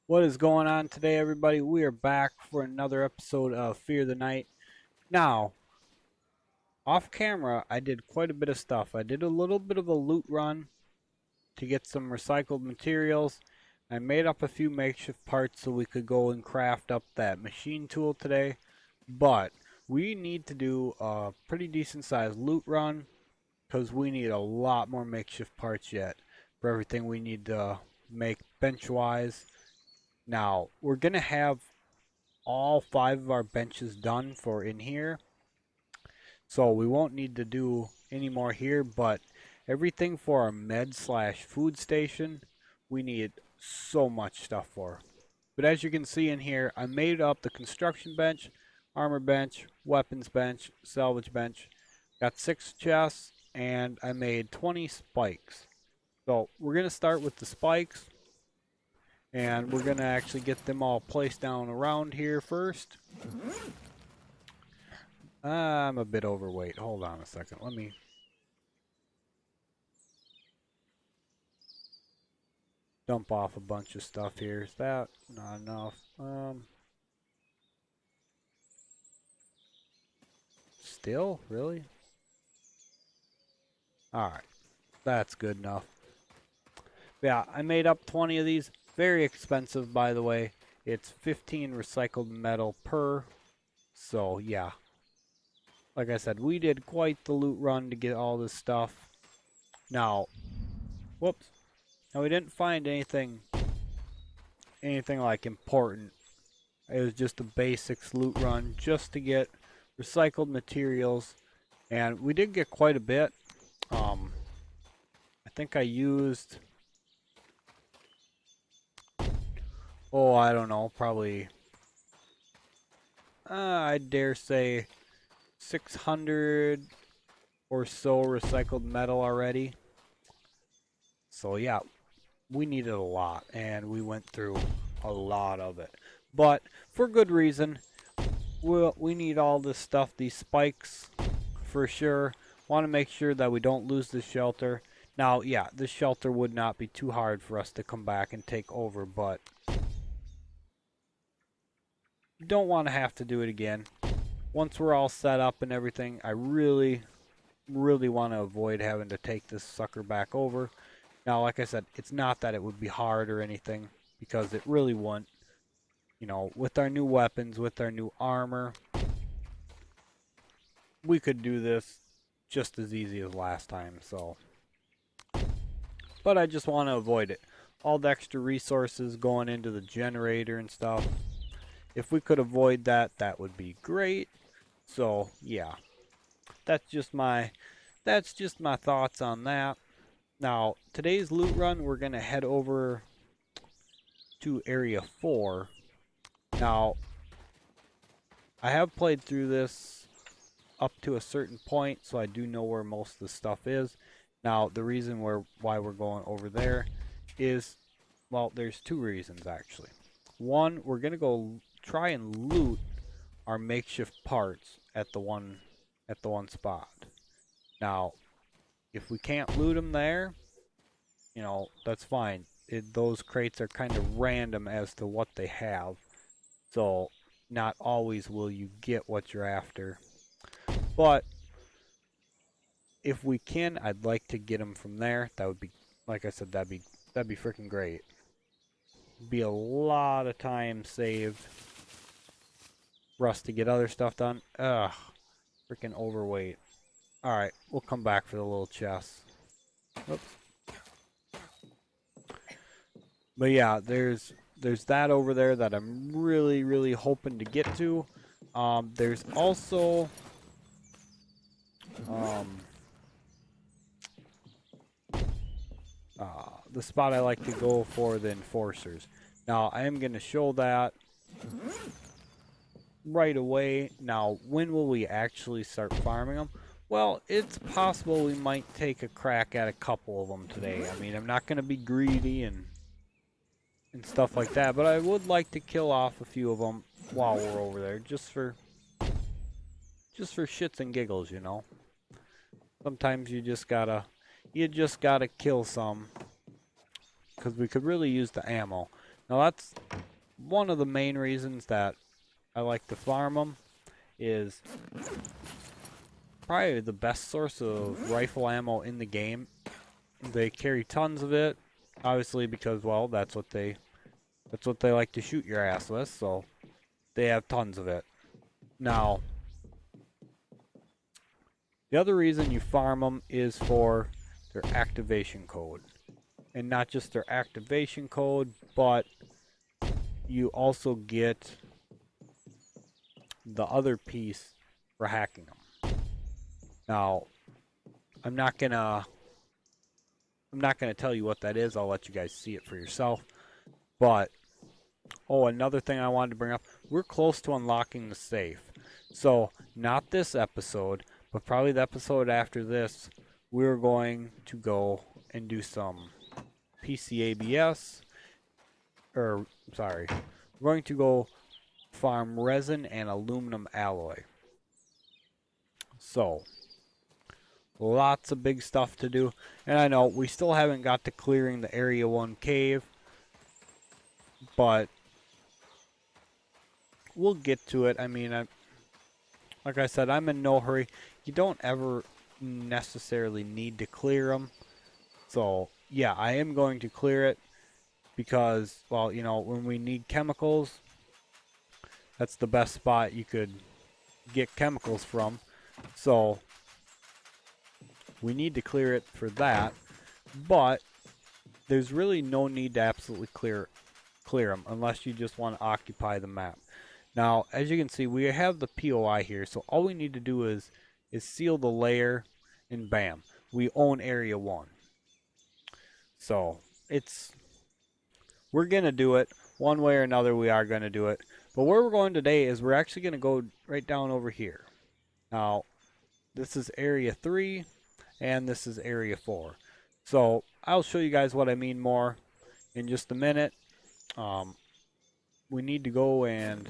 What is going on today, everybody? We are back for another episode of Fear the Night. Now, off camera, I did quite a bit of stuff. I did a little bit of a loot run to get some recycled materials. I made up a few makeshift parts so we could go and craft up that machine tool today. But we need to do a pretty decent sized loot run because we need a lot more makeshift parts yet for everything we need to make bench wise. Now, we're going to have all 5 of our benches done for in here. So we won't need to do any more here, but everything for our med slash food station, we need so much stuff for. But as you can see in here, I made up the construction bench, armor bench, weapons bench, salvage bench. Got 6 chests, and I made 20 spikes. So we're going to start with the spikes, and we're going to actually get them all placed down around here first. I'm a bit overweight. Hold on a second. Let me... dump off a bunch of stuff here. Is that not enough? Still? Really? Alright. That's good enough. Yeah, I made up 20 of these. Very expensive, by the way. It's 15 recycled metal per. So, yeah. Like I said, we did quite the loot run to get all this stuff. Now, whoops. Now, we didn't find anything like important. It was just a basics loot run just to get recycled materials, and we did get quite a bit. I think I used, I don't know, probably, I dare say 600 or so recycled metal already. So yeah, we needed a lot, and we went through a lot of it. But for good reason. We need all this stuff, these spikes, for sure. Want to make sure that we don't lose the shelter. Now, yeah, this shelter would not be too hard for us to come back and take over, but don't want to have to do it again. Once we're all set up and everything, I really want to avoid having to take this sucker back over. Now, like I said, it's not that it would be hard or anything, because it really wouldn't. You know, with our new weapons, with our new armor, we could do this just as easy as last time, so. But I just want to avoid it. All the extra resources going into the generator and stuff. If we could avoid that, that would be great. So, yeah. That's just my thoughts on that. Now, today's loot run, we're going to head over to area 4. Now, I have played through this up to a certain point, so I do know where most of the stuff is. Now, the reason why we're going over there is, well, there's 2 reasons actually. One, we're gonna go try and loot our makeshift parts at the one spot. Now, if we can't loot them there, you know, that's fine. Those crates are kind of random as to what they have, so not always will you get what you're after. But if we can, I'd like to get them from there. That would be, like I said, that'd be freaking great. Be a lot of time saved for us to get other stuff done. Ugh, freaking overweight. All right, we'll come back for the little chest. Oops. But yeah, there's that over there that I'm really hoping to get to. There's also the spot I like to go for, the enforcers. Now, I am going to show that right away. Now, when will we actually start farming them? Well, it's possible we might take a crack at a couple of them today. I mean, I'm not going to be greedy and stuff like that, but I would like to kill off a few of them while we're over there, just for shits and giggles, you know. Sometimes you just gotta kill some, because we could really use the ammo. Now that's one of the main reasons that I like to farm them, is probably the best source of rifle ammo in the game. They carry tons of it, obviously because, well, that's what they like to shoot your ass with, so they have tons of it. Now, the other reason you farm them is for their activation code. And not just their activation code, but you also get the other piece for hacking them. Now, I'm not gonna tell you what that is. I'll let you guys see it for yourself. But another thing I wanted to bring up, we're close to unlocking the safe. So, not this episode, but probably the episode after this, we're going to go and do some PCABS, or sorry, we're going to go farm resin and aluminum alloy. So, lots of big stuff to do. And I know we still haven't got to clearing the Area 1 cave, but we'll get to it. I mean, like I said, I'm in no hurry. You don't ever necessarily need to clear them. So, yeah, I am going to clear it because, well, you know, when we need chemicals, that's the best spot you could get chemicals from. So, we need to clear it for that. But there's really no need to absolutely clear them unless you just want to occupy the map. Now, as you can see, we have the POI here, so all we need to do is seal the layer, and bam, we own Area 1. So, we're going to do it. One way or another, we are going to do it. But where we're going today is we're actually going to go right down over here. Now, this is Area 3, and this is Area 4. So, I'll show you guys what I mean more in just a minute. We need to go and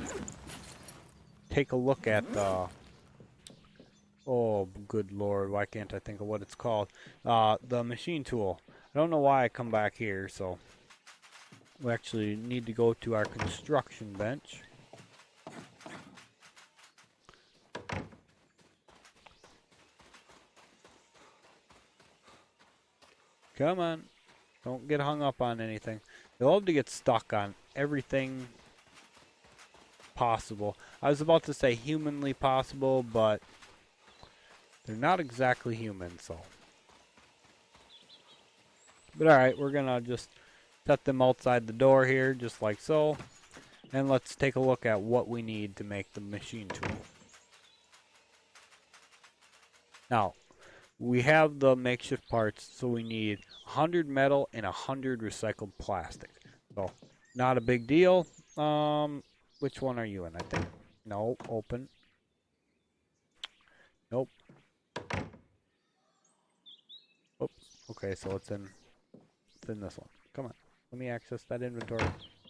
take a look at the... Oh, good lord, why can't I think of what it's called? The machine tool. I don't know why I come back here, so... We actually need to go to our construction bench. Come on. Don't get hung up on anything. They love to get stuck on everything possible. I was about to say humanly possible, but they're not exactly human, so. But alright, we're gonna just set them outside the door here, just like so. And let's take a look at what we need to make the machine tool. Now, we have the makeshift parts, so we need 100 metal and 100 recycled plastic. So, not a big deal. Which one are you in, I think? No, open. Nope. Oops. Okay, so it's in this one. Come on. Let me access that inventory.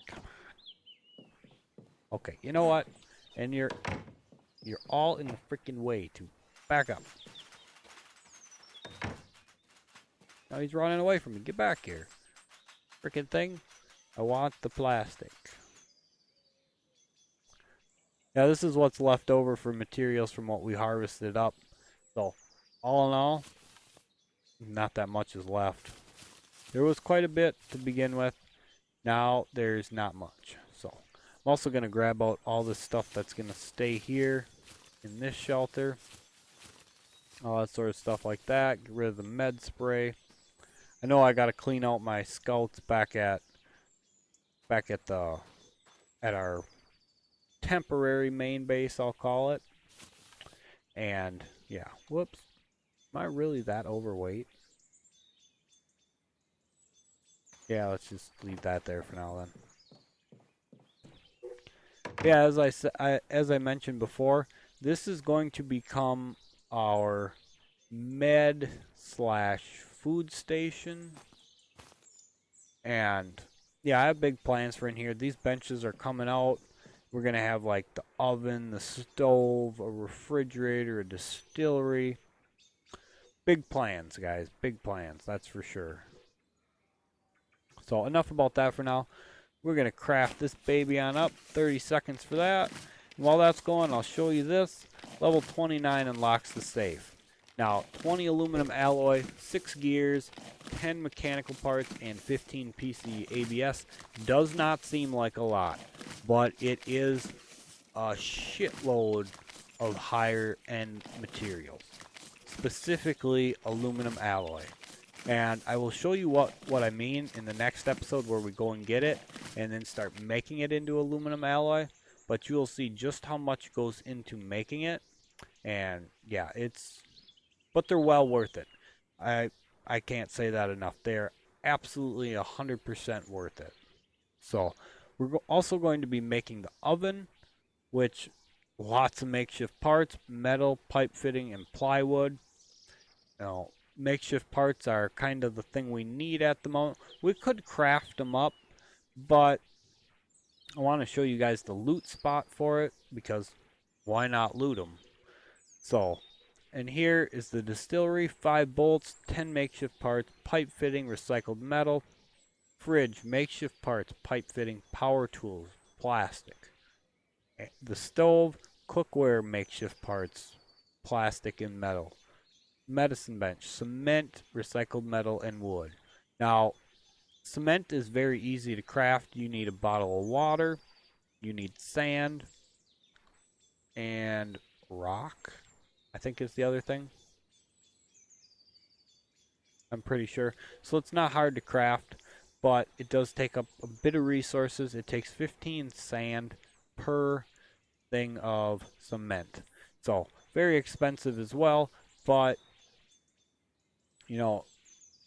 Come on. Okay, you know what? And you're all in the freaking way to back up. Now he's running away from me. Get back here. Freaking thing. I want the plastic. Yeah, this is what's left over for materials from what we harvested up. So, all in all, not that much is left. There was quite a bit to begin with. Now, there's not much. So, I'm also going to grab out all this stuff that's going to stay here in this shelter. All that sort of stuff like that. Get rid of the med spray. I know I got to clean out my scouts back at our temporary main base, I'll call it. And yeah, whoops. Am I really that overweight? Yeah, let's just leave that there for now then. Yeah, as I mentioned before, this is going to become our med / food station. And yeah, I have big plans for in here. These benches are coming out. We're going to have like the oven, the stove, a refrigerator, a distillery. Big plans, guys. Big plans, that's for sure. So enough about that for now. We're going to craft this baby on up. 30 seconds for that. And while that's going, I'll show you this. Level 29 unlocks the safe. Now, 20 aluminum alloy, 6 gears, 10 mechanical parts, and 15 PC ABS does not seem like a lot, but it is a shitload of higher end materials, specifically aluminum alloy. And I will show you what I mean in the next episode where we go and get it and then start making it into aluminum alloy. But you will see just how much goes into making it. And yeah, but they're well worth it. I can't say that enough. They're absolutely 100% worth it. So we're also going to be making the oven, which lots of makeshift parts, metal, pipe fitting, and plywood. You know, makeshift parts are kind of the thing we need at the moment. We could craft them up, but I want to show you guys the loot spot for it because why not loot them? So, and here is the distillery, 5 bolts, 10 makeshift parts, pipe fitting, recycled metal, fridge, makeshift parts, pipe fitting, power tools, plastic. The stove, cookware, makeshift parts, plastic and metal. Medicine bench, cement, recycled metal, and wood. Now, cement is very easy to craft. You need a bottle of water, you need sand, and rock, I think is the other thing. I'm pretty sure. So it's not hard to craft, but it does take up a bit of resources. It takes 15 sand per thing of cement. So very expensive as well, but you know,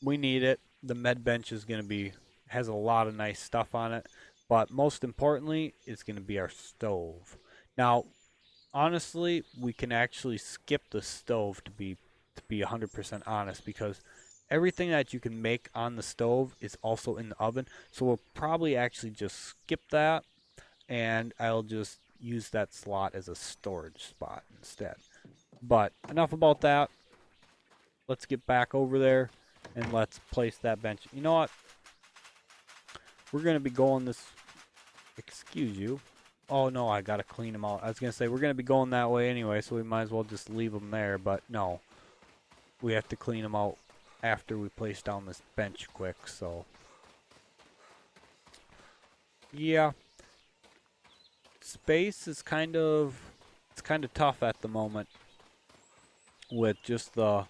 we need it. The med bench is going to be, has a lot of nice stuff on it, but most importantly, it's going to be our stove. Now, honestly, we can actually skip the stove to be 100% honest, because everything that you can make on the stove is also in the oven. So we'll probably actually just skip that, and I'll just use that slot as a storage spot instead. But enough about that. Let's get back over there and let's place that bench. You know what? We're going to be going this... Excuse you. Oh, no, I got to clean them out. I was going to say, we're going to be going that way anyway, so we might as well just leave them there. But no, we have to clean them out after we place down this bench quick, so... Yeah. Space is kind of... It's kind of tough at the moment with just the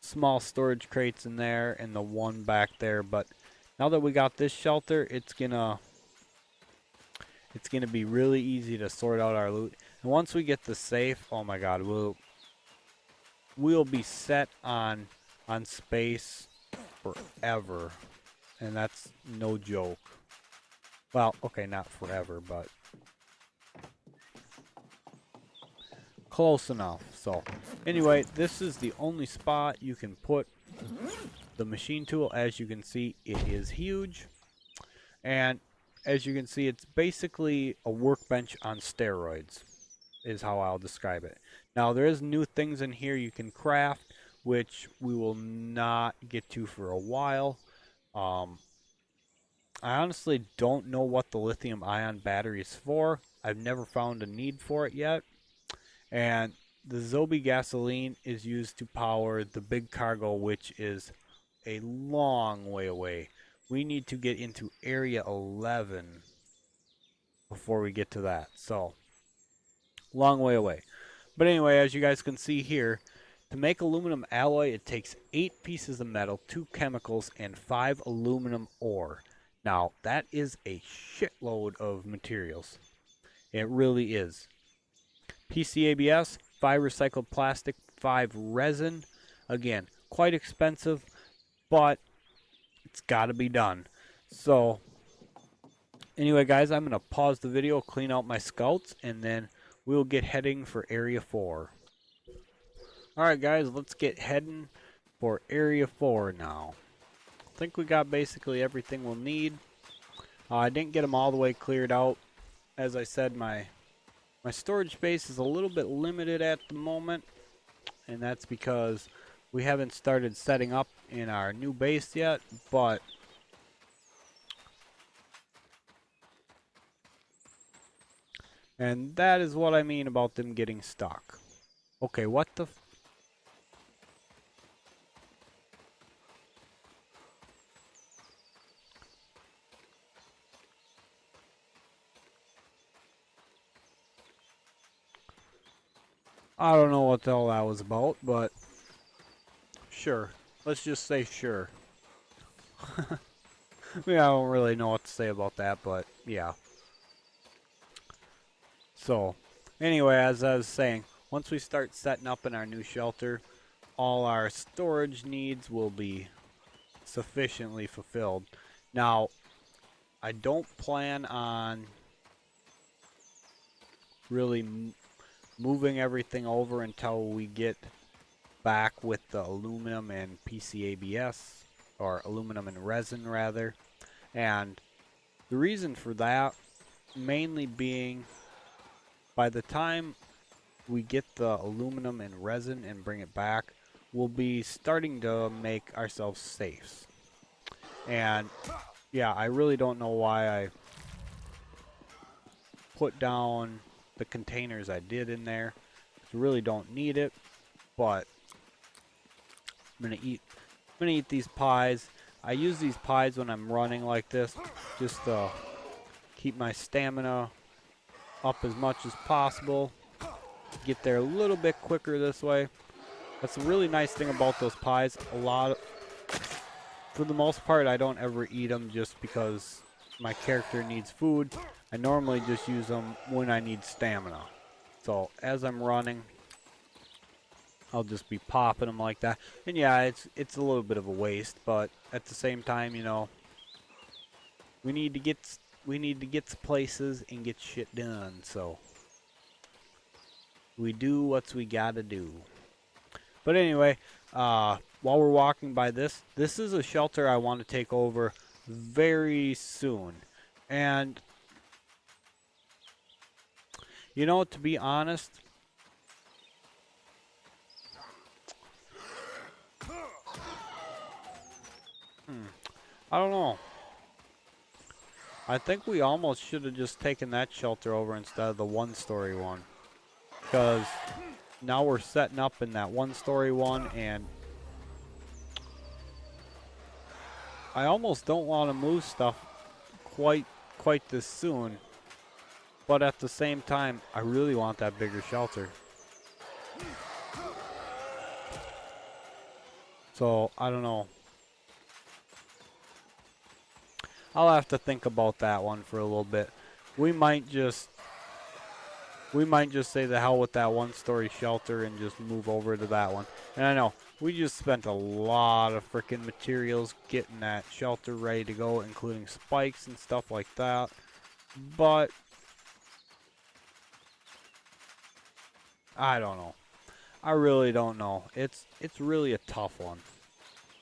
small storage crates in there and the one back there, but now that we got this shelter, it's gonna be really easy to sort out our loot. And once we get the safe, oh my god, we'll be set on space forever, and that's no joke. Well, okay, not forever, but close enough. So anyway, this is the only spot you can put the machine tool. As you can see, it is huge, and as you can see, it's basically a workbench on steroids is how I'll describe it. Now there is new things in here you can craft, which we will not get to for a while. I honestly don't know what the lithium ion battery is for. I've never found a need for it yet. And the Zobi gasoline is used to power the big cargo, which is a long way away. We need to get into area 11 before we get to that. So, long way away. But anyway, as you guys can see here, to make aluminum alloy, it takes 8 pieces of metal, 2 chemicals, and 5 aluminum ore. Now, that is a shitload of materials. It really is. PCABS, 5 recycled plastic, 5 resin. Again, quite expensive, but it's got to be done. So, anyway, guys, I'm going to pause the video, clean out my scouts, and then we'll get heading for Area 4. Alright, guys, let's get heading for Area 4 now. I think we got basically everything we'll need. I didn't get them all the way cleared out. As I said, my storage space is a little bit limited at the moment, and that's because we haven't started setting up in our new base yet, but And that is what I mean about them getting stuck. Okay, what the I don't know what the hell that was about, but sure. Let's just say sure. I don't really know what to say about that, but yeah. So, anyway, as I was saying, once we start setting up in our new shelter, all our storage needs will be sufficiently fulfilled. Now, I don't plan on really moving everything over until we get back with the aluminum and PCABS, or aluminum and resin rather. And the reason for that mainly being by the time we get the aluminum and resin and bring it back, we'll be starting to make ourselves safes. And yeah, I really don't know why I put down the containers I did in there. I really don't need it, but I'm gonna eat these pies. I use these pies when I'm running like this, just to keep my stamina up as much as possible. Get there a little bit quicker this way. That's a really nice thing about those pies. For the most part, I don't ever eat them just because my character needs food. I normally just use them when I need stamina. So as I'm running, I'll just be popping them like that. And yeah, it's a little bit of a waste, but at the same time, you know, we need to get to places and get shit done. So we do what we gotta do. But anyway, while we're walking by this is a shelter I want to take over very soon. And you know, to be honest, I don't know. I think we almost should have just taken that shelter over instead of the one-story one. Because now we're setting up in that one-story one, and I almost don't want to move stuff quite this soon. But at the same time, I really want that bigger shelter. So, I don't know. I'll have to think about that one for a little bit. We might just say the hell with that one-story shelter and just move over to that one. And I know we just spent a lot of freaking materials getting that shelter ready to go, including spikes and stuff like that. But I don't know. I really don't know. It's really a tough one.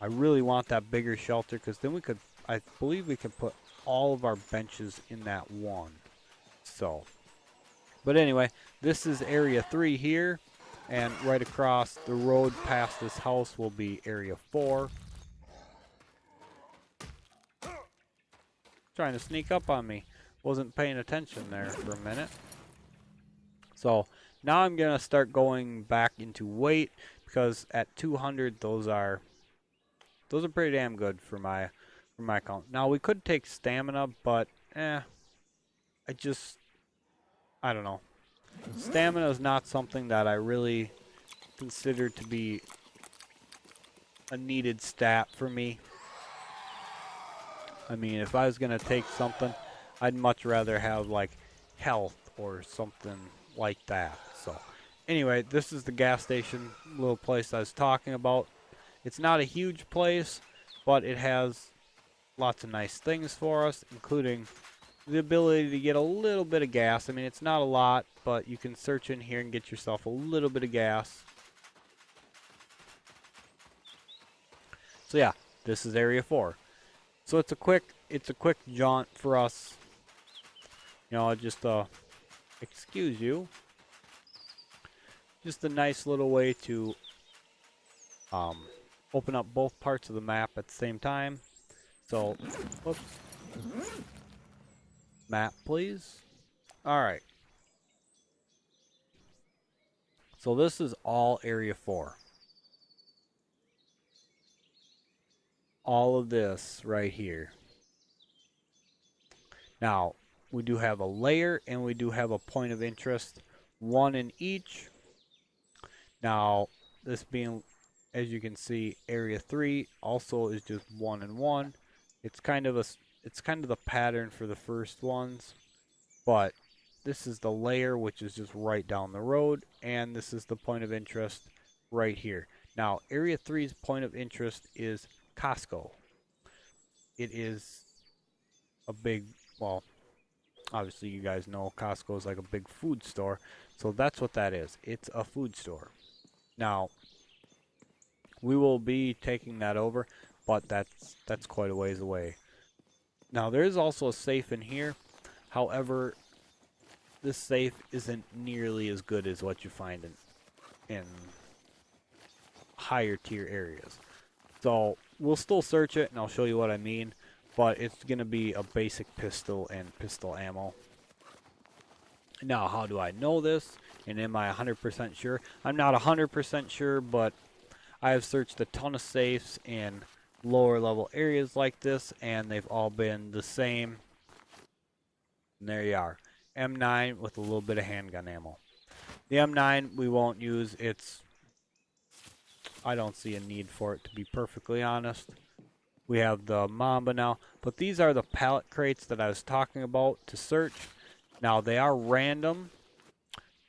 I really want that bigger shelter because then I believe we could put all of our benches in that one. So, but anyway, this is area 3 here, and right across the road past this house will be area 4. Trying to sneak up on me. Wasn't paying attention there for a minute. So now I'm gonna start going back into weight because at 200 those are pretty damn good for my count. Now we could take stamina, but I don't know. Stamina is not something that I really consider to be a needed stat for me. I mean, if I was gonna take something, I'd much rather have like health or something like that. So anyway, this is the gas station little place I was talking about. It's not a huge place, but it has lots of nice things for us, including the ability to get a little bit of gas. I mean, it's not a lot, but you can search in here and get yourself a little bit of gas. So yeah, this is area 4. So it's a quick jaunt for us. You know, just excuse you. Just a nice little way to open up both parts of the map at the same time. So, whoops. Map, please. All right. So this is all Area 4. All of this right here. Now, we do have a layer and we do have a point of interest, one in each. Now, this being, as you can see, Area 3 also is just 1 and 1. It's kind of the pattern for the first ones, but this is the layer, which is just right down the road, and this is the point of interest right here. Now, Area 3's point of interest is Costco. It is a big, well, obviously you guys know Costco is like a big food store, so that's what that is. It's a food store. Now, we will be taking that over, but that's quite a ways away. Now, there is also a safe in here. However, this safe isn't nearly as good as what you find in higher tier areas. So we'll still search it, and I'll show you what I mean. But it's going to be a basic pistol and pistol ammo. Now, how do I know this? And am I 100% sure? I'm not 100% sure, but I have searched a ton of safes in lower level areas like this, and they've all been the same. And there you are. M9 with a little bit of handgun ammo. The M9 we won't use. I don't see a need for it, to be perfectly honest. We have the Mamba now, but these are the pallet crates that I was talking about to search. Now, they are random,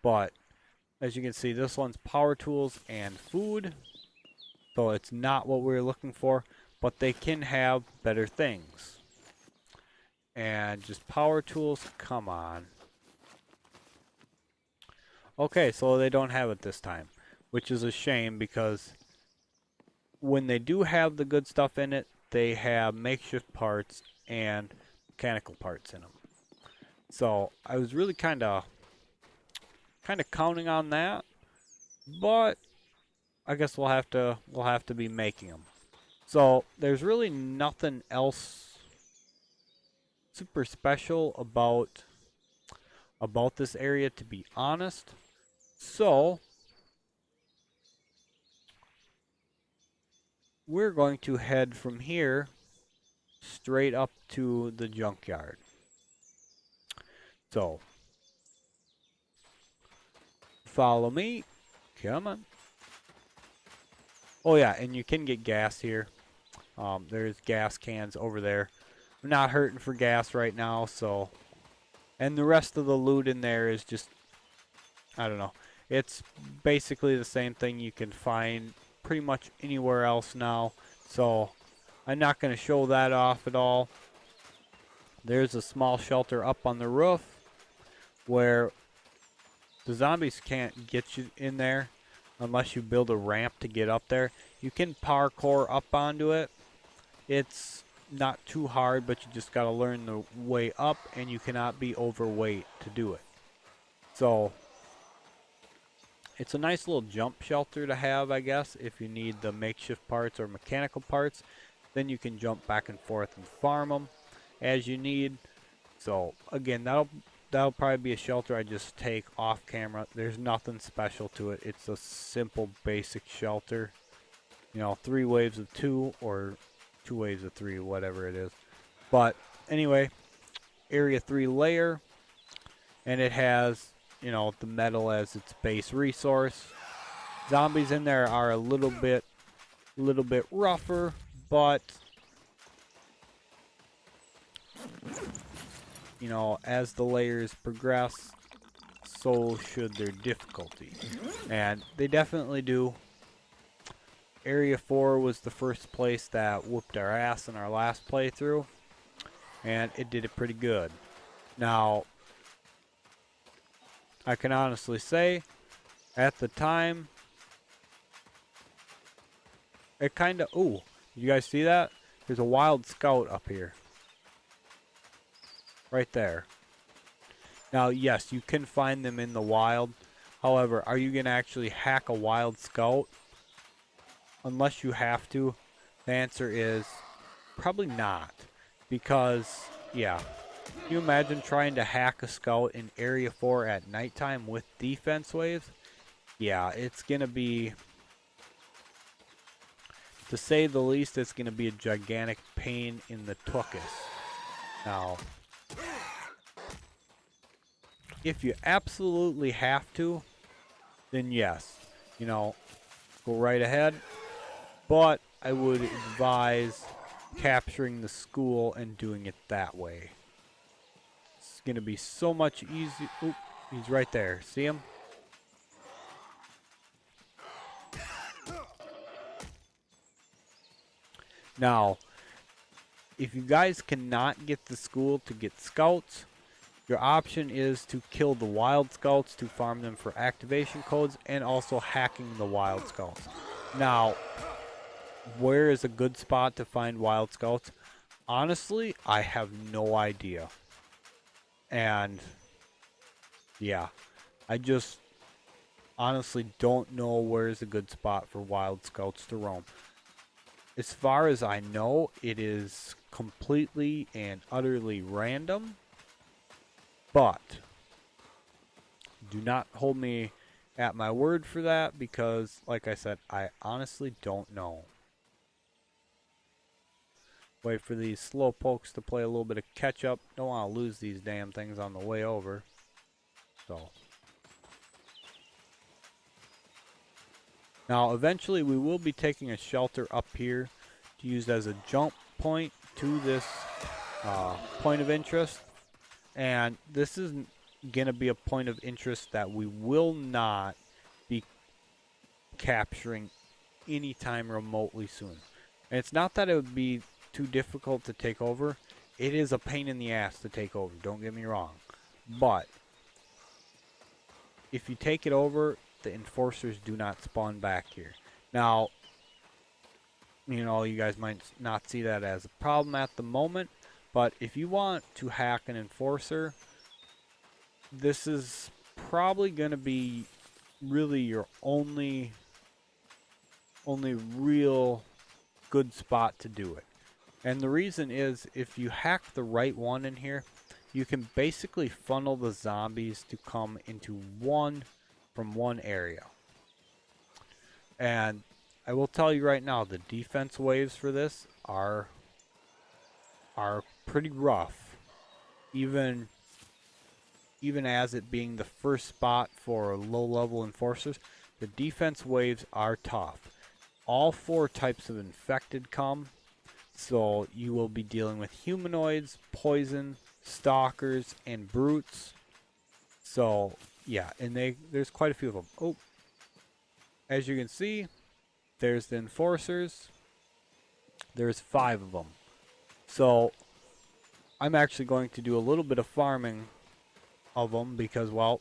but as you can see, this one's power tools and food. So it's not what we're looking for, but they can have better things. And just power tools, come on. Okay, so they don't have it this time, which is a shame because when they do have the good stuff in it, they have makeshift parts and mechanical parts in them. So I was really kind of counting on that, but I guess we'll have to be making them. So there's really nothing else super special about this area, to be honest. So we're going to head from here straight up to the junkyard. So follow me. Come on. Oh yeah, and you can get gas here. There's gas cans over there. I'm not hurting for gas right now, so. And the rest of the loot in there is just, I don't know. It's basically the same thing you can find pretty much anywhere else now. So I'm not going to show that off at all. There's a small shelter up on the roof where the zombies can't get you in there unless you build a ramp to get up there. You can parkour up onto it. It's not too hard, but you just got to learn the way up, and you cannot be overweight to do it. So it's a nice little jump shelter to have, I guess, if you need the makeshift parts or mechanical parts. Then you can jump back and forth and farm them as you need. So again, that'll probably be a shelter I just take off camera. There's nothing special to it. It's a simple basic shelter. 3 waves of 2 or 2 waves of 3, whatever it is. But anyway, Area 3 layer, and it has the metal as its base resource. Zombies in there are a little bit rougher, but as the layers progress, so should their difficulty. And they definitely do. Area 4 was the first place that whooped our ass in our last playthrough, and it did it pretty good. Now, I can honestly say, at the time, it kind of... Ooh, you guys see that? There's a wild scout up here. Right there. Now, yes, you can find them in the wild. However, are you going to actually hack a wild scout? Unless you have to, the answer is probably not. Because, yeah. Can you imagine trying to hack a scout in Area 4 at nighttime with defense waves? yeah, it's gonna be, to say the least, it's gonna be a gigantic pain in the tuchus. Now, if you absolutely have to, then yes, you know, go right ahead. But I would advise capturing the school and doing it that way. It's going to be so much easier. Oop, he's right there. See him? Now, if you guys cannot get the school to get scouts, your option is to kill the wild scouts to farm them for activation codes and also hacking the wild scouts. Now, where is a good spot to find wild scouts? Honestly, I have no idea. And yeah, I just honestly don't know where's a good spot for wild scouts to roam. As far as I know, it is completely and utterly random, but do not hold me at my word for that because, like I said, I honestly don't know. Wait for these slow pokes to play a little bit of catch up. Don't want to lose these damn things on the way over. So now eventually we will be taking a shelter up here to use as a jump point to this point of interest. And this is going to be a point of interest that we will not be capturing anytime remotely soon. And it's not that it would be too difficult to take over. It is a pain in the ass to take over, don't get me wrong. But if you take it over, the enforcers do not spawn back here. Now, you know, you guys might not see that as a problem at the moment, but if you want to hack an enforcer, this is probably going to be really your only real good spot to do it. And the reason is, if you hack the right one in here, you can basically funnel the zombies to come into from one area. And I will tell you right now, the defense waves for this are pretty rough. Even as it being the first spot for low-level enforcers, the defense waves are tough. All 4 types of infected come, so you will be dealing with humanoids, poison, stalkers, and brutes. So yeah, and there's quite a few of them. Oh, as you can see, there's the enforcers. There's 5 of them. So I'm actually going to do a little bit of farming of them because, well,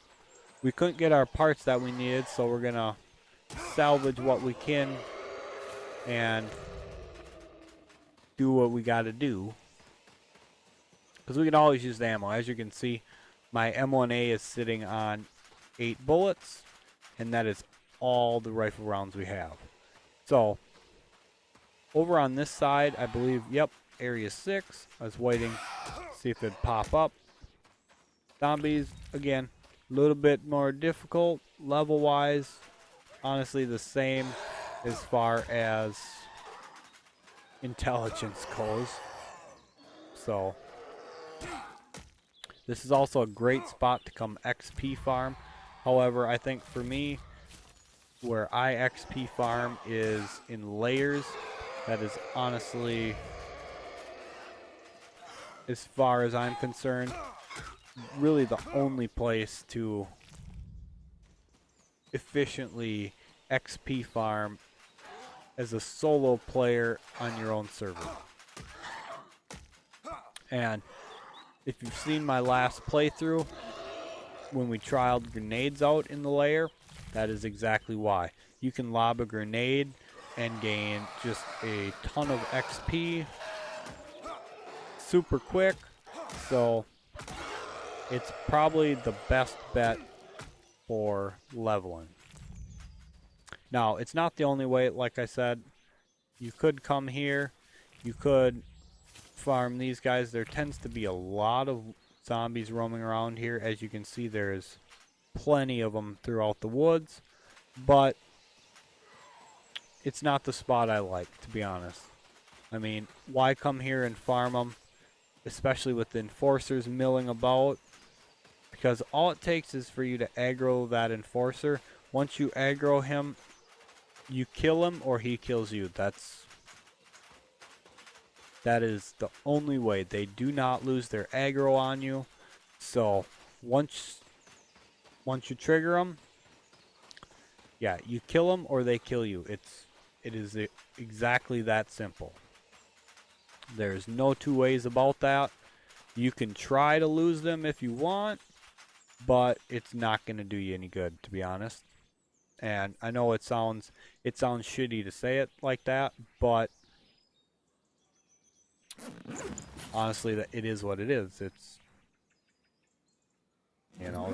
we couldn't get our parts that we needed, so we're gonna salvage what we can and do what we gotta do, because we can always use the ammo. As you can see, my M1A is sitting on 8 bullets, and that is all the rifle rounds we have. So over on this side, I believe, yep, area 6. I was waiting to see if it'd pop up. Zombies, again, a little bit more difficult level wise. Honestly, the same as far as intelligence goes. So this is also a great spot to come XP farm. However, I think for me, where I XP farm is in layers. That is honestly, as far as I'm concerned, really the only place to efficiently XP farm as a solo player on your own server. And if you've seen my last playthrough, when we trialed grenades out in the lair, that is exactly why. You can lob a grenade and gain just a ton of XP super quick, so it's probably the best bet for leveling. Now, it's not the only way. Like I said, you could come here, you could farm these guys. There tends to be a lot of zombies roaming around here. As you can see, there's plenty of them throughout the woods. but it's not the spot I like, to be honest. I mean, why come here and farm them, especially with the enforcers milling about? Because all it takes is for you to aggro that enforcer. Once you aggro him, you kill him or he kills you. That is the only way. They do not lose their aggro on you. So once you trigger them, yeah, you kill them or they kill you. It is exactly that simple. There's no two ways about that. You can try to lose them if you want, but it's not going to do you any good, to be honest. And I know it sounds shitty to say it like that, but honestly, it is what it is. It's, you know,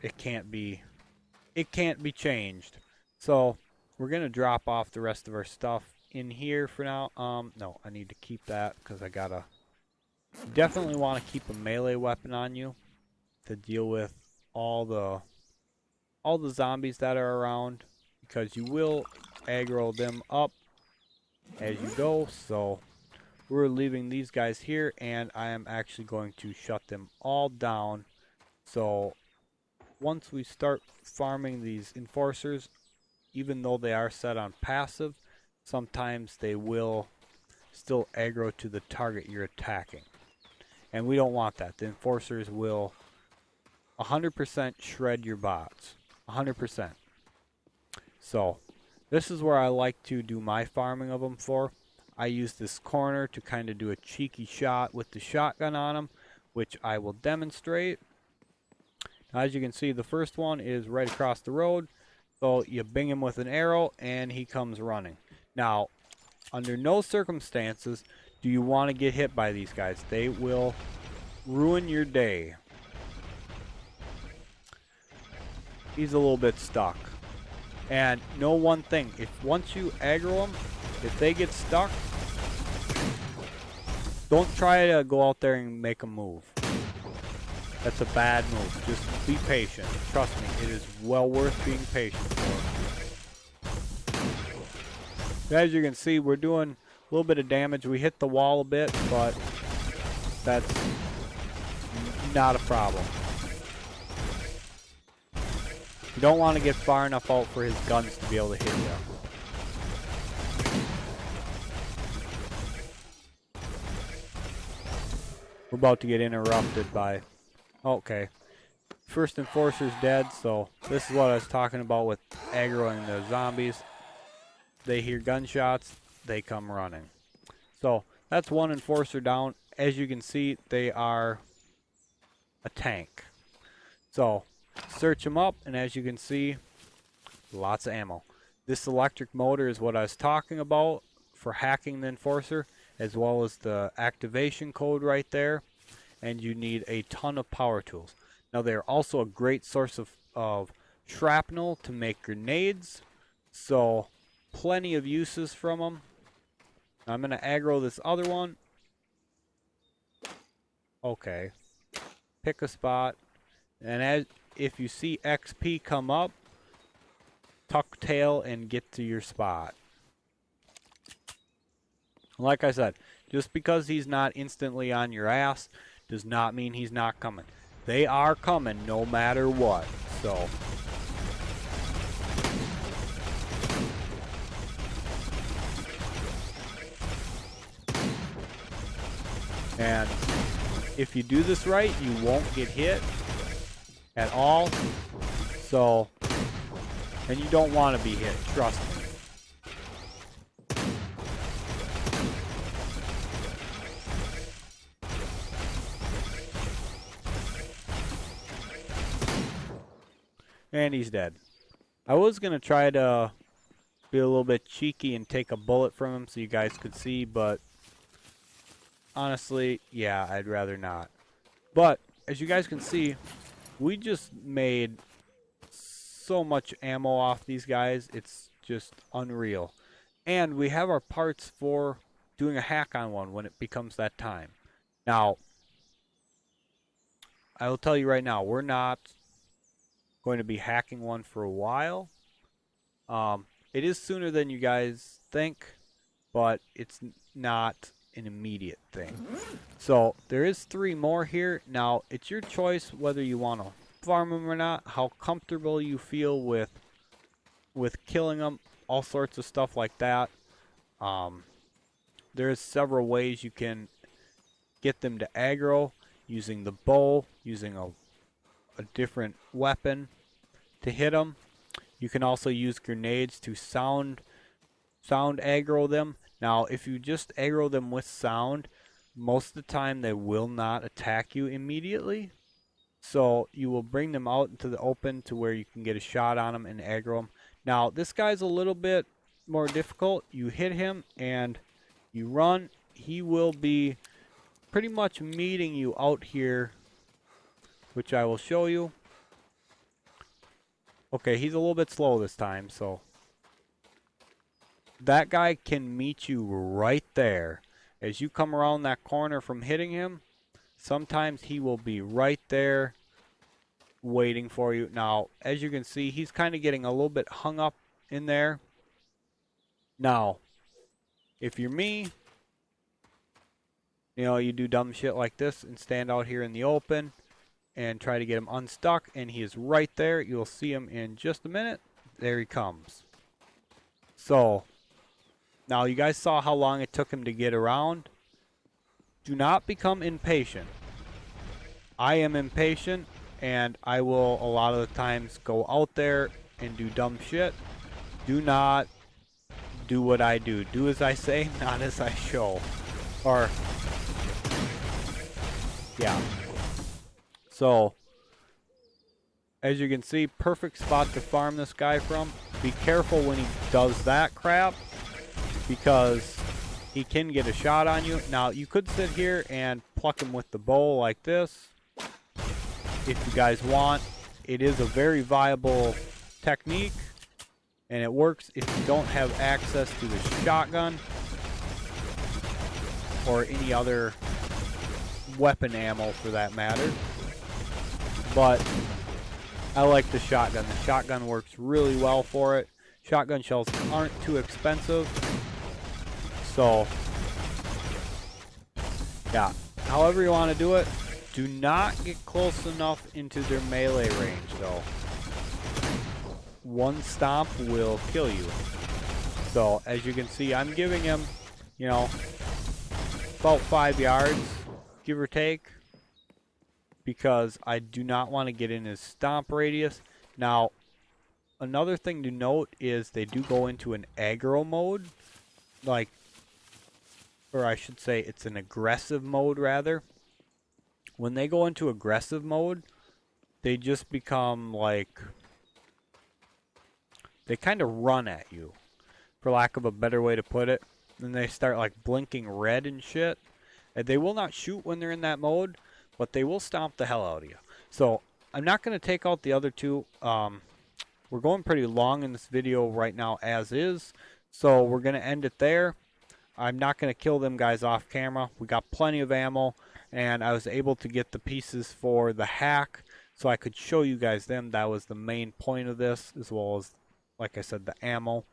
it can't be changed. So we're gonna drop off the rest of our stuff in here for now. No, I need to keep that because I gotta definitely want to keep a melee weapon on you to deal with all the zombies that are around, because you will aggro them up as you go. So we're leaving these guys here, and I am actually going to shut them all down. So once we start farming these enforcers, even though they are set on passive, sometimes they will still aggro to the target you're attacking. And we don't want that. The enforcers will 100% shred your bots. 100%. So this is where I like to do my farming of them for. I use this corner to kind of do a cheeky shot with the shotgun on them, which I will demonstrate. As you can see, the first one is right across the road. So you bing him with an arrow and he comes running. Now, under no circumstances do you want to get hit by these guys. They will ruin your day. He's a little bit stuck. And know one thing, once you aggro them, if they get stuck, don't try to go out there and make them move. That's a bad move. Just be patient. Trust me, it is well worth being patient for. As you can see, we're doing a little bit of damage. We hit the wall a bit, but that's not a problem. You don't want to get far enough out for his guns to be able to hit you. We're about to get interrupted by... Okay. First enforcer's dead, so this is what I was talking about with aggroing the zombies. They hear gunshots, they come running. So that's one enforcer down. As you can see, they are a tank. So search them up, and as you can see, lots of ammo. This electric motor is what I was talking about for hacking the enforcer, as well as the activation code right there. And you need a ton of power tools. Now they're also a great source of shrapnel to make grenades, so plenty of uses from them. I'm going to aggro this other one. Okay. Pick a spot. And if you see XP come up, tuck tail and get to your spot. Like I said, just because he's not instantly on your ass does not mean he's not coming. They are coming no matter what. So and if you do this right, you won't get hit at all. So, and you don't want to be hit, trust me. And he's dead. I was going to try to be a little bit cheeky and take a bullet from him so you guys could see, but honestly, yeah, I'd rather not. But as you guys can see, we just made so much ammo off these guys. It's just unreal. And we have our parts for doing a hack on one when it becomes that time. Now, I will tell you right now, we're not going to be hacking one for a while. It is sooner than you guys think, but it's not an immediate thing. So there is 3 more here. Now it's your choice whether you want to farm them or not, how comfortable you feel with killing them, all sorts of stuff like that. There's several ways you can get them to aggro, using the bow, using a different weapon to hit them. You can also use grenades to sound aggro them. Now, if you just aggro them with sound, most of the time they will not attack you immediately. So you will bring them out into the open to where you can get a shot on them and aggro them. Now, this guy's a little bit more difficult. You hit him and you run. He will be pretty much meeting you out here, which I will show you. Okay, he's a little bit slow this time, so that guy can meet you right there. As you come around that corner from hitting him, sometimes he will be right there waiting for you. Now, as you can see, he's kind of getting a little bit hung up in there. Now, if you're me, you know, you do dumb shit like this and stand out here in the open and try to get him unstuck, and he is right there. You'll see him in just a minute. There he comes. So, now you guys saw how long it took him to get around. Do not become impatient. I am impatient, and I will a lot of the times go out there and do dumb shit. Do not do what I do. Do as I say, not as I show. Or, yeah. So, as you can see, perfect spot to farm this guy from. Be careful when he does that crap, because he can get a shot on you. Now, you could sit here and pluck him with the bow like this, if you guys want. It is a very viable technique, and it works if you don't have access to the shotgun or any other weapon ammo for that matter. But I like the shotgun. The shotgun works really well for it. Shotgun shells aren't too expensive. So, yeah. However you want to do it, do not get close enough into their melee range, though. One stomp will kill you. So, as you can see, I'm giving him, you know, about 5 yards, give or take, because I do not want to get in his stomp radius. Now, another thing to note is they do go into an aggro mode, like, or I should say it's an aggressive mode rather. When they go into aggressive mode, they just become like, they kind of run at you, for lack of a better way to put it. Then they start like blinking red and shit. And they will not shoot when they're in that mode, but they will stomp the hell out of you. So I'm not going to take out the other 2. We're going pretty long in this video right now as is, so we're going to end it there. I'm not going to kill them guys off camera. We got plenty of ammo, and I was able to get the pieces for the hack so I could show you guys them. That was the main point of this, as well as, like I said, the ammo.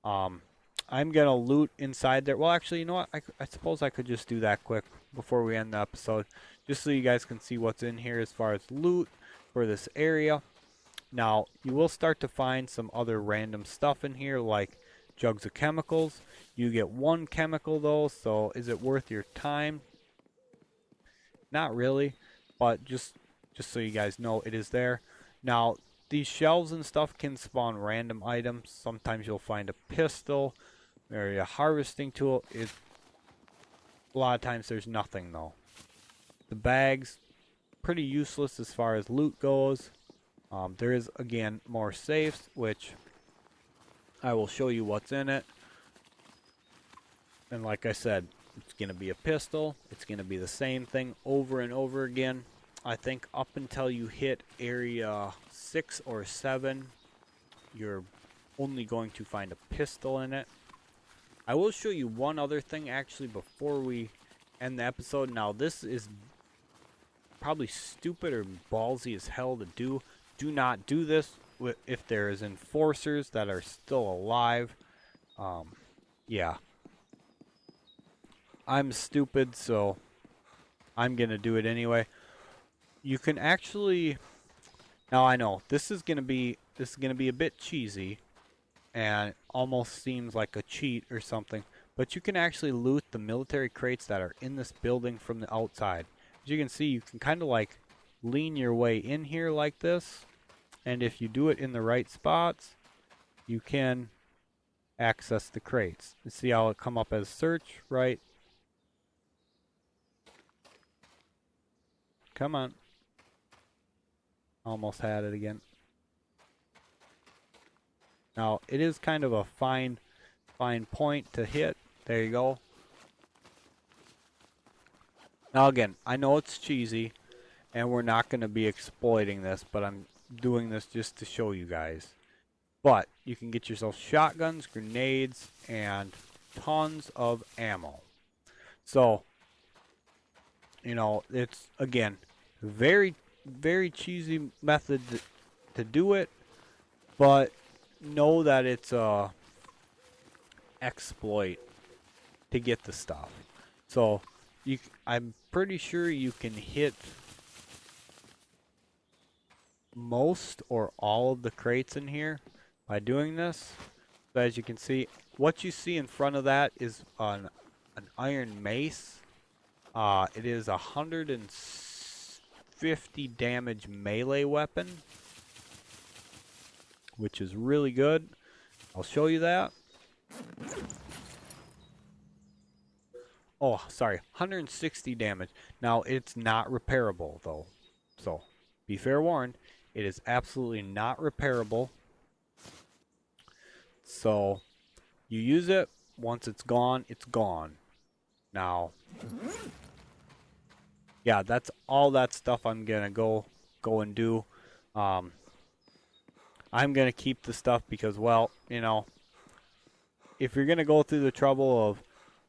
I'm going to loot inside there. Well, actually, you know what? I suppose I could just do that quick before we end the episode, just so you guys can see what's in here as far as loot for this area. Now, you will start to find some other random stuff in here, like jugs of chemicals. You get 1 chemical, though, so is it worth your time? Not really, but just so you guys know, it is there. Now, these shelves and stuff can spawn random items. Sometimes you'll find a pistol or a harvesting tool. A lot of times there's nothing, though. The bags, pretty useless as far as loot goes. There is, again, more safes, which I will show you what's in it. And like I said, it's going to be a pistol. It's going to be the same thing over and over again. I think up until you hit area 6 or 7, you're only going to find a pistol in it. I will show you one other thing actually before we end the episode. Now, this is probably stupid or ballsy as hell to do. Do not do this. if there is enforcers that are still alive. Yeah. I'm stupid, so I'm gonna do it anyway. You can actually, now I know this is gonna be a bit cheesy and almost seems like a cheat or something, but you can actually loot the military crates that are in this building from the outside. As you can see, you can kind of like lean your way in here like this, and if you do it in the right spots, you can access the crates. You see how it come up as search, right? Come on. Almost had it again. Now, it is kind of a fine point to hit. There you go. Now again, I know it's cheesy, and we're not going to be exploiting this, but I'm doing this just to show you guys. But you can get yourself shotguns, grenades, and tons of ammo. So, you know, it's, again, very, very cheesy method to do it, but know that it's a exploit to get the stuff. So, I'm pretty sure you can hit most or all of the crates in here by doing this. So as you can see, what you see in front of that is an iron mace. It is 150 damage melee weapon, which is really good. I'll show you that. Oh, sorry, 160 damage. Now, it's not repairable, though. So, be fair warned, it is absolutely not repairable. So, you use it, once it's gone, it's gone. Now, yeah, that's all that stuff I'm gonna go and do. I'm gonna keep the stuff because, well, you know, if you're gonna go through the trouble of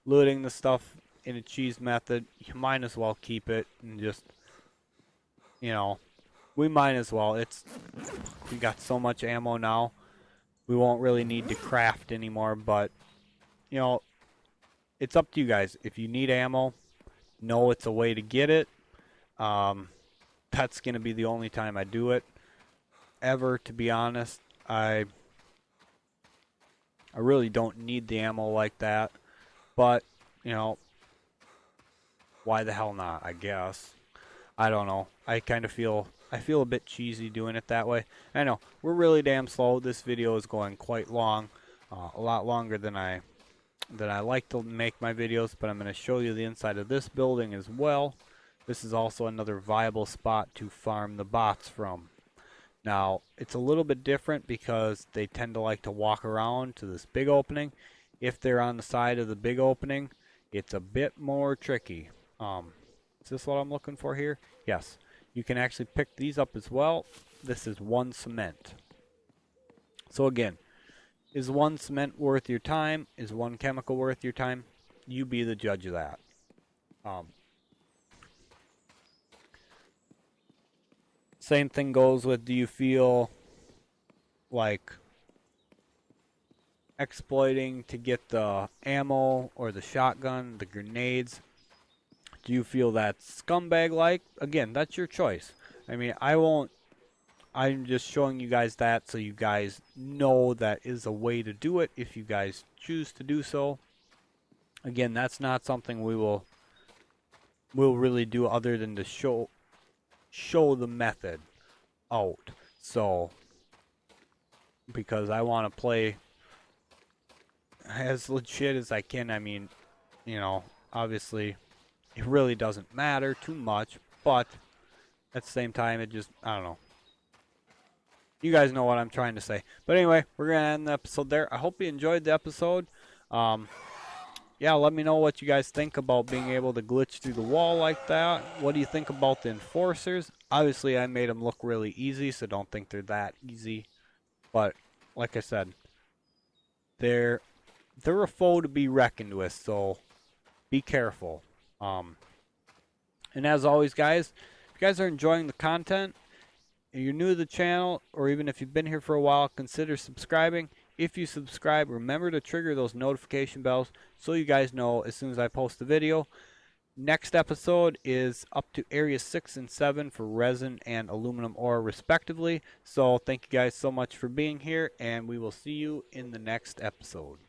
looting the stuff in a cheese method, you might as well keep it and just, you know, we might as well. We got so much ammo now, we won't really need to craft anymore, but, you know, it's up to you guys. If you need ammo, know it's a way to get it. That's going to be the only time I do it. Ever, to be honest. I really don't need the ammo like that. But, you know, why the hell not, I guess. I don't know. I feel a bit cheesy doing it that way. I know, we're really damn slow. This video is going quite long. A lot longer than I like to make my videos, but I'm going to show you the inside of this building as well. This is also another viable spot to farm the bots from. Now, it's a little bit different because they tend to like to walk around to this big opening. If they're on the side of the big opening, it's a bit more tricky. Is this what I'm looking for here? Yes. You can actually pick these up as well. This is 1 cement. So again, is 1 cement worth your time? Is 1 chemical worth your time? You be the judge of that. Same thing goes with, do you feel like exploiting to get the ammo or the shotgun, the grenades? Do you feel that scumbag-like? Again, that's your choice. I mean, I'm just showing you guys that so you guys know that is a way to do it if you guys choose to do so. Again, that's not something we'll really do other than to show the method out. So, because I want to play as legit as I can. I mean, you know, obviously it really doesn't matter too much, but at the same time, it just, I don't know. You guys know what I'm trying to say. But anyway, we're going to end the episode there. I hope you enjoyed the episode. Yeah, let me know what you guys think about being able to glitch through the wall like that. What do you think about the enforcers? Obviously, I made them look really easy, so don't think they're that easy. But, like I said, they're a foe to be reckoned with, so be careful. And as always, guys, if you guys are enjoying the content, you're new to the channel, or even if you've been here for a while, consider subscribing. If you subscribe, remember to trigger those notification bells so you guys know as soon as I post a video. Next episode is up to areas 6 and 7 for resin and aluminum ore respectively. So thank you guys so much for being here, and we will see you in the next episode.